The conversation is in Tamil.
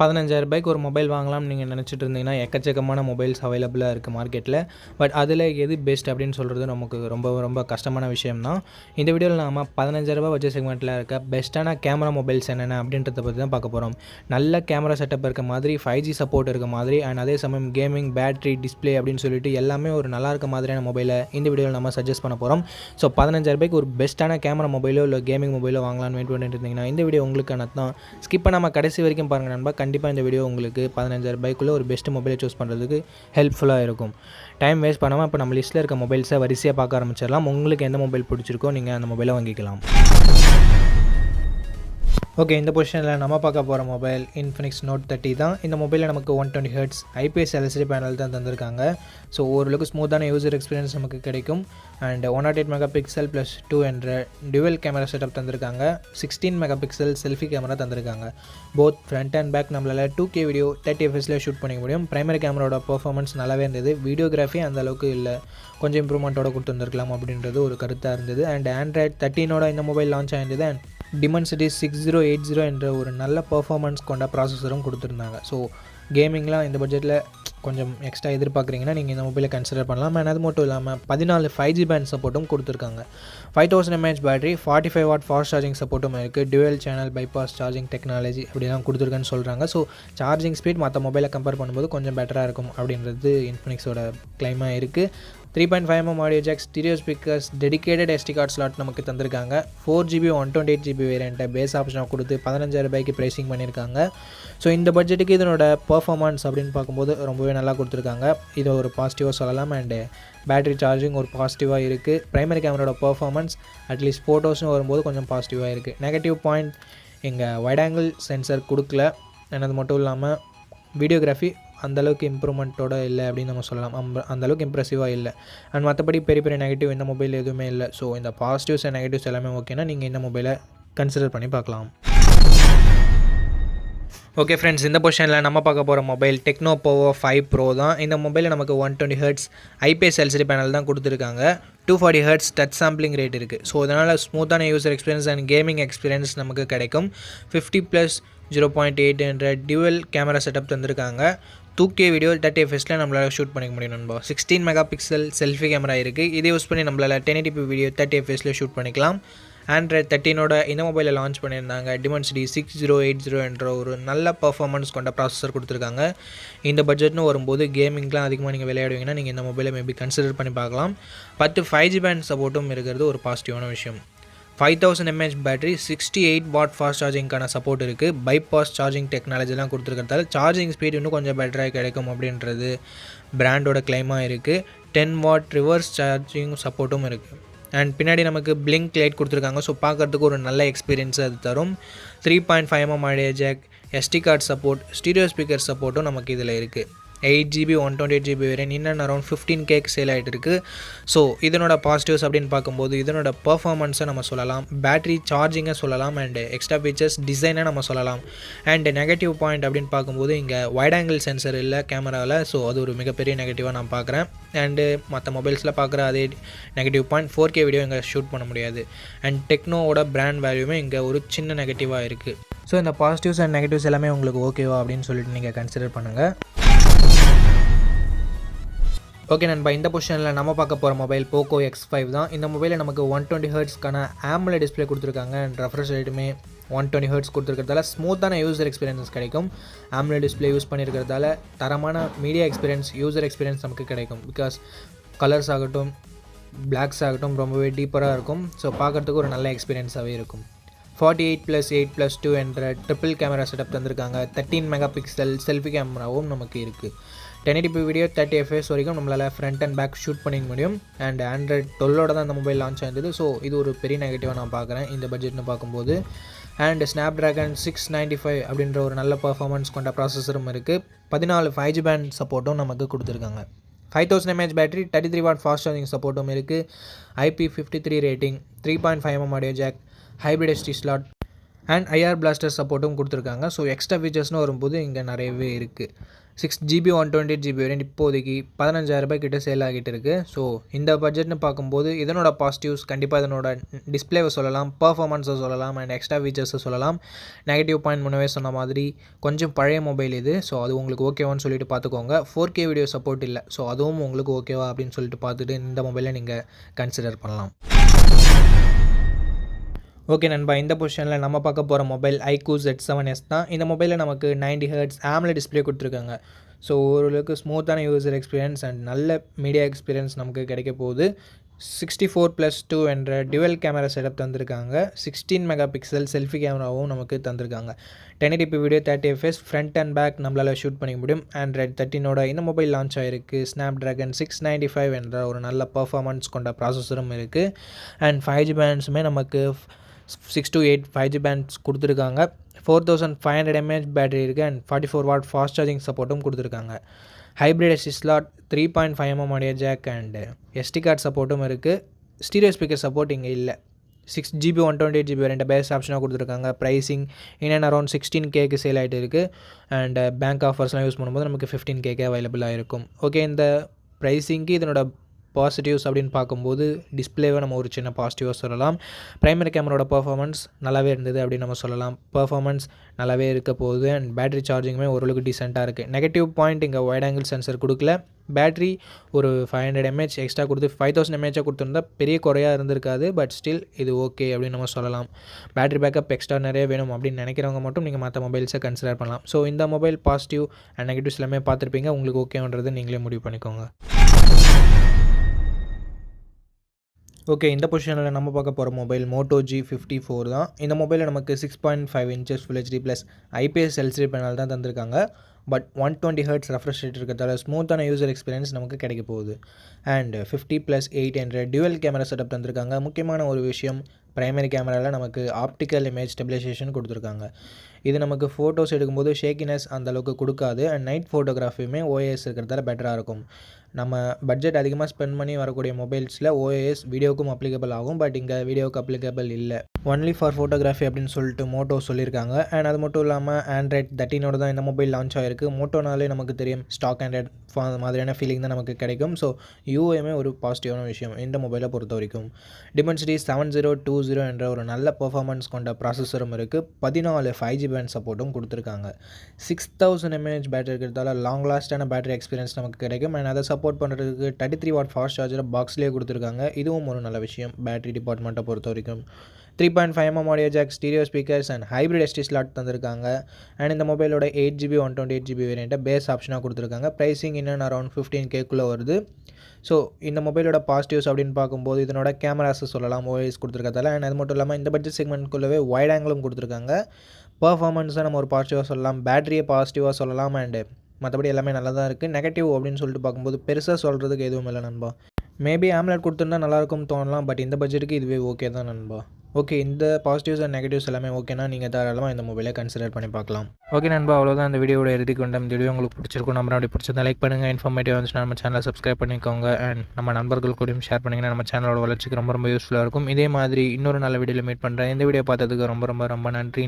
ரூ. 15,000 ஒரு மொபைல் வாங்கலாம்னு நீங்கள் நினச்சிட்டு இருந்தீங்கன்னா எக்கச்சக்கமான மொபைல்ஸ் அவைலபிளாக இருக்குது மார்க்கெட்டில். பட் அதில் எது பெஸ்ட் அப்படின்னு சொல்கிறது நமக்கு ரொம்ப ரொம்ப கஷ்டமான விஷயம் தான். இந்த வீடியோவில் நாம் ரூ. 15,000 பட்ஜெட் செக்மெண்ட்டில் இருக்க பெஸ்ட்டான கேமரா மொபைல்ஸ் என்னென்ன அப்படின்றத பற்றி தான் பார்க்க போகிறோம். நல்ல கேமரா செட்டப் இருக்க மாதிரி, 5G சப்போர்ட் இருக்க மாதிரி, அண்ட் அதே சமயம் கேமிங், பேட்டரி, டிஸ்பிளே அப்படின்னு சொல்லிட்டு எல்லாமே ஒரு நல்லா இருக்க மாதிரியான மொபைலை இந்த வீடியோவில் நம்ம சஜஸ்ட் பண்ண போகிறோம். ஸோ ரூ. 15,000 ஒரு பெஸ்ட்டான கேமரா மொபைலோ இல்லை கேமிங் மொபைலோ வாங்கலாம்னு வெயிட் பண்ணிட்டு இருந்தீங்கன்னா இந்த வீடியோ உங்களுக்கான தான். ஸ்கிப் பண்ணாமல் கடைசி வரைக்கும் பாருங்கள் நண்பா. கண்டிப்பாக இந்த வீடியோ உங்களுக்கு ரூ. 15,000 ஒரு பெஸ்ட் மொபைலை சூஸ் பண்ணுறதுக்கு ஹெல்ப்ஃபுல்லாக இருக்கும். டைம் வேஸ்ட் பண்ணாமல் இப்போ நம்ம லிஸ்ட்டில் இருக்க மொபைல்ஸை வரிசையாக பார்க்க ஆரம்பிச்சிடலாம். உங்களுக்கு எந்த மொபைல் பிடிச்சிருக்கோ நீங்கள் அந்த மொபைலை வாங்கிக்கலாம். ஓகே, இந்த பொசிஷனில் நம்ம பார்க்க போகிற மொபைல் Infinix Note 30 தான். இந்த மொபைலில் நமக்கு 120Hz IPS LCD பேனல் தான் தந்திருக்காங்க. ஸோ ஓரளவுக்கு ஸ்மூத்தான யூசர் எக்ஸ்பீரியன்ஸ் நமக்கு கிடைக்கும். அண்ட் 108 மெகாபிக்சல் + 2 என்ற டுவல் கேமரா செட்டப் தந்திருக்காங்க. 16 மெகாபிக்சல் செல்ஃபி கேமரா தந்திருக்காங்க. போத் ஃப்ரண்ட் அண்ட் பேக் நம்மளால் 2K வீடியோ 30 fps ஷூட் பண்ணிக்க முடியும். பிரைமரி கேமராவோட பர்ஃபார்மன்ஸ் நல்லாவே இருந்தது. வீடியோகிராஃபி அந்த அளவுக்கு இல்லை, கொஞ்சம் இம்ப்ரூவ்மெண்ட்டோட கொடுத்துருந்துருக்கலாம் அப்படின்றது ஒரு கருத்தாக இருந்தது. அண்ட் Android 13 இந்த மொபைல் லான்ச் ஆயிருந்தது. அண்ட் Dimensity 6080 என்ற ஒரு நல்ல பர்ஃபார்மன்ஸ் கொண்ட ப்ராசஸரும் கொடுத்துருந்தாங்க. ஸோ கேமிங்லாம் இந்த பட்ஜெட்டில் கொஞ்சம் எக்ஸ்ட்ரா எதிர்பார்க்குறீங்கன்னா நீங்கள் இந்த மொபைலை கன்சிடர் பண்ணலாம். அண்ட் அது மட்டும் இல்லாமல் 14 5G பேண்ட் சப்போர்ட்டும் கொடுத்துருக்காங்க. 5000 mAh battery, 45 what fast charging சப்போர்ட்டும் இருக்குது. Twelve channel bypass charging technology அப்படிலாம் கொடுத்துருக்குன்னு சொல்கிறாங்க. ஸோ சார்ஜிங் ஸ்பீட் மற்ற மொபைலை கம்பேர் பண்ணும்போது கொஞ்சம் பெட்டராக இருக்கும் அப்படின்றது இன்ஃபினிக்ஸோட கிளைமாக இருக்குது. 3.5mm audio jack, stereo speakers, dedicated SD card slot நமக்கு தந்திருக்காங்க. 4GB 128GB வேரியண்ட்டை பேஸ் ஆப்ஷனாக கொடுத்து 15,000 ப்ரைஸிங் பண்ணியிருக்காங்க. ஸோ இந்த பட்ஜெட்டுக்கு இதனோட பர்ஃபார்மன்ஸ் அப்படின்னு பார்க்கும்போது ரொம்பவே நல்லா கொடுத்துருக்காங்க. இதை ஒரு பாசிட்டிவாக சொல்லலாம். அண்டு பேட்டரி சார்ஜிங் ஒரு பாசிட்டிவாக இருக்குது. பிரைமரி கேமராவோட பர்ஃபார்மன்ஸ் அட்லீஸ்ட் ஃபோட்டோஸ்னு வரும்போது கொஞ்சம் பாசிட்டிவாக இருக்குது. நெகட்டிவ் பாயிண்ட் இங்கே வைட் ஆங்கிள் சென்சர் கொடுக்கல. அது மட்டும் இல்லாமல் வீடியோகிராஃபி அந்தளவுக்கு இம்ப்ரூவ்மெண்ட்டோட இல்லை அப்படின்னு நம்ம சொல்லலாம். அந்தளவுக்கு இம்ப்ரெசிவாக இல்லை. அண்ட் மற்றபடி பெரிய பெரிய நெகட்டிவ் இந்த மொபைல் எதுவுமே இல்லை. ஸோ இந்த பாசிட்டிவ்ஸ் அண்ட் நெகட்டிவ்ஸ் எல்லாமே ஓகேனா நீங்கள் இந்த மொபைலை கன்சிடர் பண்ணி பார்க்கலாம். ஓகே ஃப்ரெண்ட்ஸ், இந்த பொசிஷனில் நம்ம பார்க்க போகிற மொபைல் Tecno Povo 5 Pro தான். இந்த மொபைலில் நமக்கு 120Hz IPS LCD பேனல் தான் கொடுத்துருக்காங்க. 240Hz டச் சாம்பிளிங் ரேட் இருக்குது. ஸோ அதனால் ஸ்மூத்தான user experience and gaming experience நமக்கு கிடைக்கும். 50+0.8 என்ற டுவல் கேமரா செட்டப் தந்திருக்காங்க. 2K வீடியோ 30 fps நம்மளால் ஷூட் பண்ணிக்க முடியும் நண்பா. 16 மெகாபிக்சல் செல்ஃபி கேமரா இருக்குது. இதை யூஸ் பண்ணி நம்மளால் 1080p வீடியோ 30 fps ஷூட் பண்ணிக்கலாம். Android 13 இந்த மொபைலில் லான்ச் பண்ணியிருந்தாங்க. Dimensity 6080 என்ற ஒரு நல்ல பர்ஃபார்மன்ஸ் கொண்ட ப்ராசஸர் கொடுத்துருக்காங்க. இந்த பட்ஜெட்னு வரும்போது கேமிங்லாம் அதிகமாக நீங்கள் விளையாடுவீங்கன்னா நீங்கள் இந்த மொபைலை மேபி கன்சிடர் பண்ணி பார்க்கலாம். 10 5G பேண்ட் சப்போர்ட்டும் இருக்கிறது ஒரு பாசிட்டிவான விஷயம். 5000 mAh பேட்டரி, 68 வாட் ஃபாஸ்ட் சார்ஜிங்கான சப்போர்ட் இருக்குது. பைபாஸ் சார்ஜிங் டெக்னாலஜிலாம் கொடுத்துருக்கிறதால சார்ஜிங் ஸ்பீட் இன்னும் கொஞ்சம் பெட்டராக கிடைக்கும் அப்படின்றது பிராண்டோட கிளைமாக இருக்குது. 10 வாட் ரிவர்ஸ் சார்ஜிங் சப்போர்ட்டும் இருக்குது. அண்ட் பின்னாடி நமக்கு பிளிங்க் லைட் கொடுத்துருக்காங்க. ஸோ பார்க்குறதுக்கு ஒரு நல்ல எக்ஸ்பீரியன்ஸ் அது தரும். 3.5mm audio jack, SD card support, stereo speaker சப்போர்ட்டும் நமக்கு இதில் இருக்குது. 8GB 128GB வேரியன்ட் இன்னும் அரௌண்ட் 15K சேல் ஆகிட்டு இருக்குது. ஸோ இதனோட பாசிட்டிவ்ஸ் அப்படின்னு பார்க்கும்போது இதனோட பர்ஃபார்மன்ஸை நம்ம சொல்லலாம், பேட்டரி சார்ஜிங்கை சொல்லலாம், அண்ட் எக்ஸ்ட்ரா ஃபீச்சர்ஸ் டிசைனை நம்ம சொல்லலாம். அண்ட் நெகட்டிவ் பாயிண்ட் அப்படின்னு பார்க்கும்போது இங்கே வைட் ஆங்கிள் சென்சர் இல்லை கேமராவில். ஸோ அது ஒரு மிகப்பெரிய நெகட்டிவாக நான் பார்க்குறேன். அண்டு மற்ற மொபைல்ஸில் பார்க்குற அதே நெகட்டிவ் பாயிண்ட் 4K வீடியோ இங்கே ஷூட் பண்ண முடியாது. அண்ட் டெக்னோவோட பிராண்ட் வேல்யூமே இங்கே ஒரு சின்ன நெகட்டிவாக இருக்குது. ஸோ இந்த பாசிட்டிவ்ஸ் அண்ட் நெகட்டிவ்ஸ் எல்லாமே உங்களுக்கு ஓகேவா அப்படின்னு சொல்லிட்டு நீங்கள் கன்சிடர் பண்ணுங்கள். ஓகே நண்பா, இந்த பொசிஷனில் நம்ம பார்க்க போகிற மொபைல் Poco X5 தான். இந்த மொபைலில் நமக்கு 120Hzக்கான AMOLED டிஸ்பிளே கொடுத்துருக்காங்க. அண்ட் ரெஃப்ரெஷ் ரேட்டுமே 120Hz கொடுத்துருக்கிறதால ஸ்மூத்தான யூசர் எக்ஸ்பீரியன்ஸ் கிடைக்கும். AMOLED டிஸ்பிளே யூஸ் பண்ணியிருக்கிறதால தரமான மீடியா எக்ஸ்பீரியன்ஸ், யூசர் எக்ஸ்பீரியன்ஸ் நமக்கு கிடைக்கும். பிகாஸ் கலர்ஸ் ஆகட்டும், பிளாக்ஸ் ஆகட்டும் ரொம்பவே டீப்பராக இருக்கும். ஸோ பார்க்குறதுக்கு ஒரு நல்ல எக்ஸ்பீரியன்ஸாகவே இருக்கும். 48+8+2 என்ற ட்ரிபிள் கேமரா செட்டப் தந்திருக்காங்க. 13 மெகாபிக்சல் செல்ஃபி கேமராவும் நமக்கு இருக்குது. 1080p வீடியோ 30 fps வரைக்கும் நம்மளால் ஃப்ரண்ட் அண்ட் பேக் ஷூட் பண்ணிக்க முடியும். அண்ட் Android 12 தான் இந்த மொபைல் லான்ச் ஆயிருந்தது. ஸோ இது ஒரு பெரிய நெகட்டிவாக நான் பார்க்குறேன் இந்த பட்ஜெட்னு பார்க்கும்போது. அண்ட் Snapdragon 695 அப்படின்ற ஒரு நல்ல பர்ஃபார்மன்ஸ் கொண்ட ப்ராசஸரும் இருக்குது. 14 5G பேண்ட் சப்போர்ட்டும் நமக்கு கொடுத்துருக்காங்க. 5000 mAh battery, 33 watt fast charging சப்போர்ட்டும் இருக்குது. IP53 rating, 3.5mm audio jack, hybrid SD slot and IR blaster சப்போர்ட்டும் கொடுத்துருக்காங்க. ஸோ எக்ஸ்ட்ரா ஃபீச்சர்ஸ்னு வரும்போது இங்கே நிறையவே இருக்குது. 6GB 128GB வேரியன்ட் இப்போதைக்கு 15,000 கிட்ட சேல் ஆகிட்டு இருக்குது. ஸோ இந்த பட்ஜெட்னு பார்க்கும்போது இதனோட பாசிட்டிவ்ஸ் கண்டிப்பாக இதனோட டிஸ்பிளேவை சொல்லலாம், பர்ஃபார்மன்ஸை சொல்லலாம் அண்ட் எக்ஸ்ட்ரா ஃபீச்சர்ஸை சொல்லலாம். நெகட்டிவ் பாயிண்ட் முன்னவே சொன்ன மாதிரி கொஞ்சம் பழைய மொபைல் இது. ஸோ அது உங்களுக்கு ஓகேவான்னு சொல்லிட்டு பார்த்துக்கோங்க. 4K வீடியோ சப்போர்ட் இல்லை. ஸோ அதுவும் உங்களுக்கு ஓகேவா அப்படின்னு சொல்லிட்டு பார்த்துட்டு இந்த மொபைலை நீங்கள் கன்சிடர் பண்ணலாம். ஓகே நண்பா, இந்த பொசிஷனில் நம்ம பார்க்க போகிற மொபைல் iQOO Z7s தான். இந்த மொபைலில் நமக்கு 90Hz AMOLED டிஸ்பிளே கொடுத்துருக்காங்க. ஸோ ஓரளவுக்கு ஸ்மூத்தான யூசர் எக்ஸ்பீரியன்ஸ் அண்ட் நல்ல மீடியா எக்ஸ்பீரியன்ஸ் நமக்கு கிடைக்க போகுது. 64+2 என்ற டியூவல் கேமரா செட்டப் தந்திருக்காங்க. 16 மெகா பிக்சல் செல்ஃபி கேமராவும் நமக்கு தந்திருக்காங்க. 1080p video 30fps front and back நம்மளால் ஷூட் பண்ணிக்க முடியும். Android 13 இந்த மொபைல் லான்ச் ஆகிருக்கு. Snapdragon 695 என்ற ஒரு நல்ல பர்ஃபார்மன்ஸ் கொண்ட ப்ராசஸரும் இருக்குது. அண்ட் 5G பேண்ட்ஸுமே நமக்கு 6 to 8 5G பேண்ட்ஸ் கொடுத்துருக்காங்க. 4500 mAh பேட்டரி இருக்குது அண்ட் 44 வாட் ஃபாஸ்ட் சார்ஜிங் சப்போர்ட்டும் கொடுத்துருக்காங்க. Hybrid SD slot 3.5mm audio jack and SD card சப்போர்ட்டும் இருக்குது. ஸ்டீரியோ ஸ்பீக்கர் சப்போர்ட் இங்கே இல்லை. 6GB 128GB வேரியன்ட் பேஸ் ஆப்ஷனாக கொடுத்துருக்காங்க. ப்ரைஸிங் இன் அண்ட் அரௌண்ட் 16Kக்கு சேல் ஆகிட்டு இருக்குது. அண்ட் பேங்க் ஆஃபர்ஸ்லாம் யூஸ் பண்ணும்போது நமக்கு 15Kக்கு அவைலபிளாக இருக்கும். ஓகே, இந்த ப்ரைஸிங்க்கு இதனோட பாசிட்டிவ்ஸ் அப்படின்னு பார்க்கும்போது டிஸ்பிளேவை நம்ம ஒரு சின்ன பாசிட்டிவாக சொல்லலாம். ப்ரைமரி கேமராவோட பர்ஃபார்மன்ஸ் நல்லாவே இருந்தது அப்படின்னு நம்ம சொல்லலாம். பர்ஃபார்மன்ஸ் நல்லாவே இருக்க போகுது அண்ட் பேட்டரி சார்ஜிங்குமே ஓரளவுக்கு டீசெண்டாக இருக்குது. நெகட்டிவ் பாயிண்ட் இங்கே வைட் ஆங்கிள் சென்சர் கொடுக்கல. பேட்டரி ஒரு 500 mAh எக்ஸ்ட்ரா கொடுத்து 5000 mAh கொடுத்துருந்தா பெரிய குறையாக இருந்திருக்காது. பட் ஸ்டில் இது ஓகே அப்படின்னு நம்ம சொல்லலாம். பேட்டரி பேக்கப் எக்ஸ்ட்ரா நிறைய வேணும் அப்படின்னு நினைக்கிறவங்க மட்டும் நீங்கள் மற்ற மொபைல்ஸை கன்சிடர் பண்ணலாம். ஸோ இந்த மொபைல் பாசிட்டிவ் அண்ட் நெகட்டிவ்ஸ் எல்லாமே பார்த்துருப்பீங்க. உங்களுக்கு ஓகேன்றது நீங்களே முடிவு பண்ணிக்கோங்க. ஓகே, இந்த பொசிஷனில் நம்ம பார்க்க போகிற மொபைல் Moto G54 தான். இந்த மொபைலில் நமக்கு 6.5 inches Full HD + IPS LCD panel தான் தந்திருக்காங்க. பட் 120Hz ரெஃப்ரெஷ் ரேட் இருக்கிறதால ஸ்மூத்தான யூசர் எக்ஸ்பீரியன்ஸ் நமக்கு கிடைக்க போகுது. அண்ட் 50+8 என்ற டியூவல் கேமரா செட்டப் தந்திருக்காங்க. முக்கியமான ஒரு விஷயம், ப்ரைமரி கேமராவில் நமக்கு ஆப்டிக்கல் இமேஜ் ஸ்டெபிலைசேஷன் கொடுத்துருக்காங்க. இது நமக்கு ஃபோட்டோஸ் எடுக்கும்போது ஷேக்கினஸ் அந்தளவுக்கு கொடுக்காது. அண்ட் நைட் ஃபோட்டோகிராஃபியுமே OIS இருக்கிறதால பெட்டராக இருக்கும். நம்ம பட்ஜெட் அதிகமாக ஸ்பெண்ட் பண்ணி வரக்கூடிய மொபைல்ஸில் OIS வீடியோவுக்கும் அப்ளிகபிள் ஆகும். பட் இங்கே வீடியோவுக்கு அப்ளிகபிள் இல்லை. ஒன்லி ஃபார் ஃபோட்டோகிராஃபி அப்படின்னு சொல்லிட்டு மோட்டோ சொல்லியிருக்காங்க. அண்ட் அது மட்டும் இல்லாமல் Android 13 தான் இந்த மொபைல் லான்ச் ஆகிருக்கு. மோட்டோனாலே நமக்கு தெரியும் ஸ்டாக் Android மாதிரியான ஃபீலிங் தான் நமக்கு கிடைக்கும். ஸோ UIமே ஒரு பாசிட்டிவான விஷயம் இந்த மொபைலை பொறுத்த வரைக்கும். Dimensity 7020 என்ற ஒரு நல்ல பர்ஃபார்மன்ஸ் கொண்ட ப்ராசஸரும் இருக்குது. 14 5G பேண்ட் சப்போர்ட்டும் கொடுத்துருக்காங்க. 6000 mAh பேட்டரி இருக்கிறதால லாங் லாஸ்டான பேட்டரி எக்ஸ்பீரியன்ஸ் நமக்கு கிடைக்கும். அண்ட் அதை சப்போர்ட் பண்ணுறதுக்கு 33 வாட் ஃபாஸ்ட் சார்ஜரை பாக்ஸ்லேயே கொடுத்துருக்காங்க. இதுவும் ஒரு நல்ல விஷயம் பேட்டரி டிபார்ட்மெண்ட்டை பொறுத்த வரைக்கும். 3.5mm audio jack, stereo speakers and hybrid SD slot தந்திருக்காங்க. அண்ட் இந்த மொபைலோட 8GB 128GB வேரியண்ட்டை பேஸ் ஆப்ஷனாக கொடுத்துருக்காங்க. ப்ரைஸிங் இன்னும் அரௌண்ட் 15Kக்குள்ளே வருது. ஸோ இந்த மொபைலோட பாசிட்டிவ்ஸ் அப்படின்னு பார்க்கும்போது இதனோட கேமராஸை சொல்லலாம் OIS கொடுத்துருக்கதால. அண்ட் அது மட்டும் இல்லாமல் இந்த பட்ஜெட் செக்மெண்ட்குள்ளவே வைட் ஆங்கிளும் கொடுத்துருக்காங்க. பர்ஃபார்மன்ஸை நம்ம ஒரு பாசிட்டிவாக சொல்லலாம், பேட்டரியை பாசிட்டிவாக சொல்லலாம். அண்டு மற்றபடி எல்லாமே நல்லா தான் இருக்குது. நெகட்டிவ் அப்படின்னு சொல்லிட்டு பார்க்கும்போது பெருசாக சொல்கிறதுக்கு எதுவும் இல்லை நண்பா. மேபி AMOLED கொடுத்துருந்தா நல்லாயிருக்கும்னு தோணலாம். பட் இந்த பட்ஜெட்டுக்கு இதுவே ஓகே தான் நண்பா. ஓகே, இந்த பாசிட்டிவ்ஸ் அண்ட் நெகட்டிவ்ஸ் எல்லாமே ஓகேனா நீங்கள் தாராளமாக இந்த மொபைலை கன்சிடர் பண்ணி பார்க்கலாம். ஓகே நண்பா, அவ்வளோதான் இந்த வீடியோட இறுதிக்கு வந்த இந்த வீடியோ உங்களுக்கு பிடிச்சிருக்கும். நம்ம அப்படி பிடிச்சதை லைக் பண்ணுங்கள். இன்ஃபர்மேட்டிவ் வந்துச்சுன்னா நம்ம சேனலை சப்ஸ்கிரைப் பண்ணிக்கோங்க. அண்ட் நம்ம நண்பர்கள் கூடயும் ஷேர் பண்ணிங்கன்னா நம்ம சேனலோட வளர்ச்சிக்கு ரொம்ப யூஸ்ஃபுல்லாக இருக்கும். இதே மாதிரி இன்னொரு நல்ல வீடியோவில் மீட் பண்ணுறேன். இந்த வீடியோ பார்த்ததுக்கு ரொம்ப நன்றி.